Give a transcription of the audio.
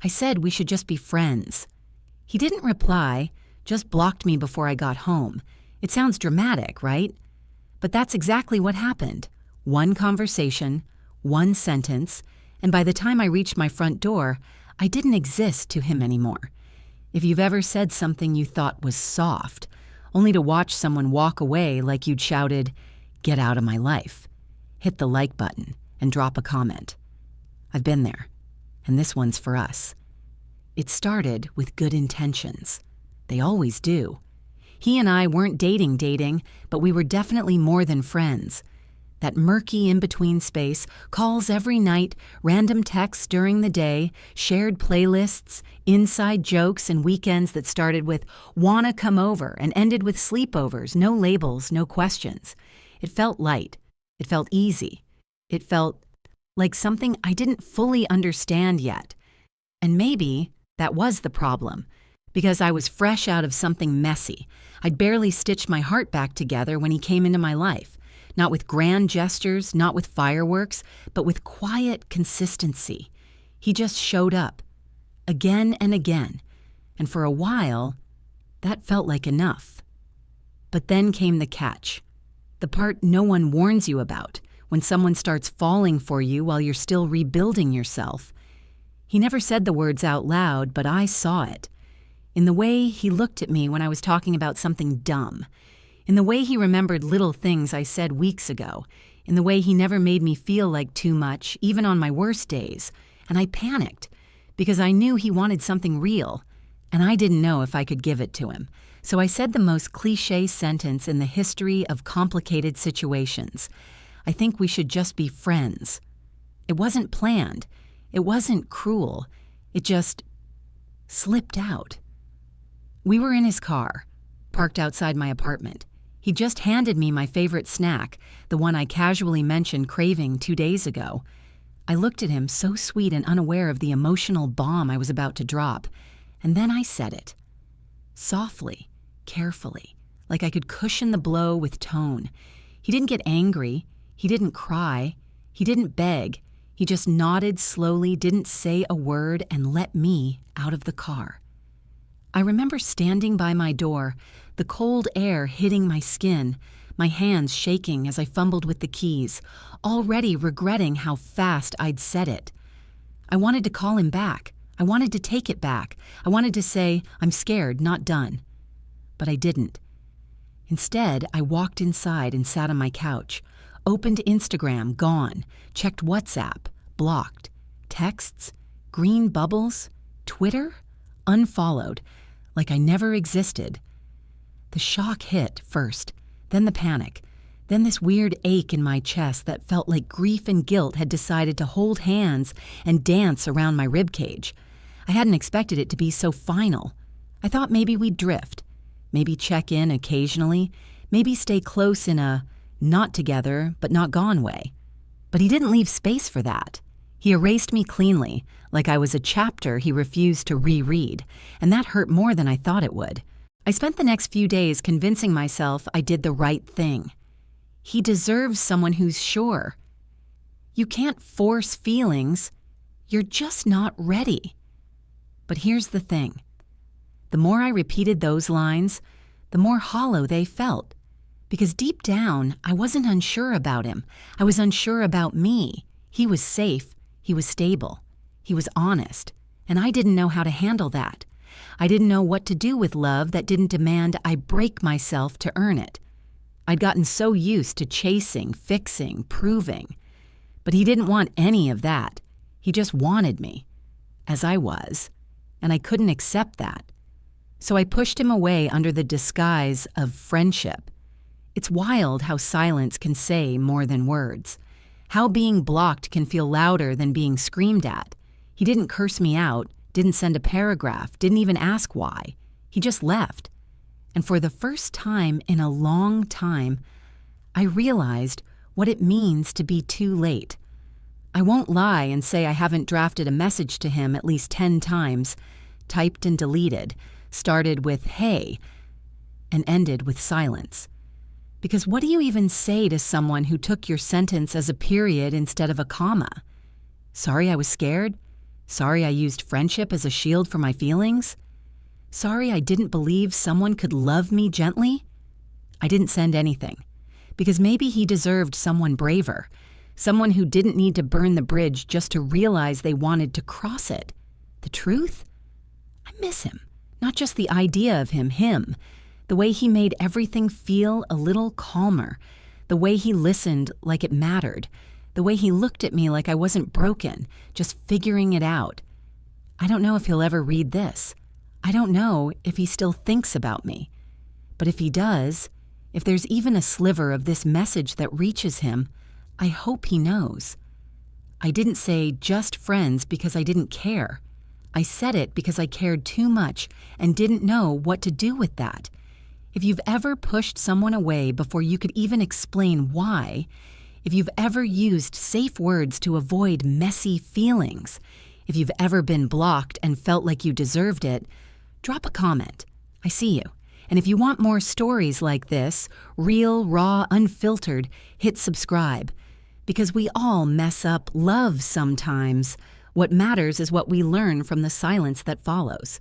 I said we should just be friends. He didn't reply, just blocked me before I got home. It sounds dramatic, right? But that's exactly what happened. One conversation, one sentence, and by the time I reached my front door, I didn't exist to him anymore. If you've ever said something you thought was soft, only to watch someone walk away like you'd shouted, "Get out of my life," hit the like button and drop a comment. I've been there, and this one's for us. It started with good intentions. They always do. He and I weren't dating, but we were definitely more than friends. That murky in-between space, calls every night, random texts during the day, shared playlists, inside jokes, and weekends that started with "wanna come over" and ended with sleepovers, no labels, no questions. It felt light. It felt easy. It felt like something I didn't fully understand yet. And maybe that was the problem, because I was fresh out of something messy. I'd barely stitched my heart back together when he came into my life. Not with grand gestures, not with fireworks, but with quiet consistency. He just showed up, again and again, and for a while, that felt like enough. But then came the catch, the part no one warns you about, when someone starts falling for you while you're still rebuilding yourself. He never said the words out loud, but I saw it. In the way he looked at me when I was talking about something dumb. In the way he remembered little things I said weeks ago. In the way he never made me feel like too much, even on my worst days. And I panicked, because I knew he wanted something real, and I didn't know if I could give it to him. So I said the most cliché sentence in the history of complicated situations. I think we should just be friends. It wasn't planned. It wasn't cruel. It just slipped out. We were in his car, parked outside my apartment. He just handed me my favorite snack, the one I casually mentioned craving 2 days ago. I looked at him, so sweet and unaware of the emotional bomb I was about to drop, and then I said it. Softly, carefully, like I could cushion the blow with tone. He didn't get angry. He didn't cry. He didn't beg. He just nodded slowly, didn't say a word, and let me out of the car. I remember standing by my door, the cold air hitting my skin, my hands shaking as I fumbled with the keys, already regretting how fast I'd said it. I wanted to call him back. I wanted to take it back. I wanted to say, "I'm scared, not done." But I didn't. Instead, I walked inside and sat on my couch, opened Instagram, gone, checked WhatsApp, blocked, texts, green bubbles, Twitter, unfollowed, like I never existed. The shock hit first, then the panic, then this weird ache in my chest that felt like grief and guilt had decided to hold hands and dance around my ribcage. I hadn't expected it to be so final. I thought maybe we'd drift, maybe check in occasionally, maybe stay close in a not together but not gone way. But he didn't leave space for that. He erased me cleanly, like I was a chapter he refused to reread, and that hurt more than I thought it would. I spent the next few days convincing myself I did the right thing. He deserves someone who's sure. You can't force feelings. You're just not ready. But here's the thing. The more I repeated those lines, the more hollow they felt. Because deep down, I wasn't unsure about him. I was unsure about me. He was safe. He was stable. He was honest. And I didn't know how to handle that. I didn't know what to do with love that didn't demand I break myself to earn it. I'd gotten so used to chasing, fixing, proving. But he didn't want any of that. He just wanted me, as I was. And I couldn't accept that. So I pushed him away under the disguise of friendship. It's wild how silence can say more than words. How being blocked can feel louder than being screamed at. He didn't curse me out, didn't send a paragraph, didn't even ask why. He just left. And for the first time in a long time, I realized what it means to be too late. I won't lie and say I haven't drafted a message to him at least 10 times, typed and deleted, started with "hey," and ended with silence. Because what do you even say to someone who took your sentence as a period instead of a comma? Sorry I was scared? Sorry I used friendship as a shield for my feelings? Sorry I didn't believe someone could love me gently? I didn't send anything, because maybe he deserved someone braver, someone who didn't need to burn the bridge just to realize they wanted to cross it. The truth? I miss him. Not just the idea of him. The way he made everything feel a little calmer. The way he listened like it mattered. The way he looked at me like I wasn't broken, just figuring it out. I don't know if he'll ever read this. I don't know if he still thinks about me. But if he does, if there's even a sliver of this message that reaches him, I hope he knows. I didn't say just friends because I didn't care. I said it because I cared too much and didn't know what to do with that. If you've ever pushed someone away before you could even explain why, if you've ever used safe words to avoid messy feelings, if you've ever been blocked and felt like you deserved it, drop a comment. I see you. And if you want more stories like this, real, raw, unfiltered, hit subscribe. Because we all mess up love sometimes. What matters is what we learn from the silence that follows.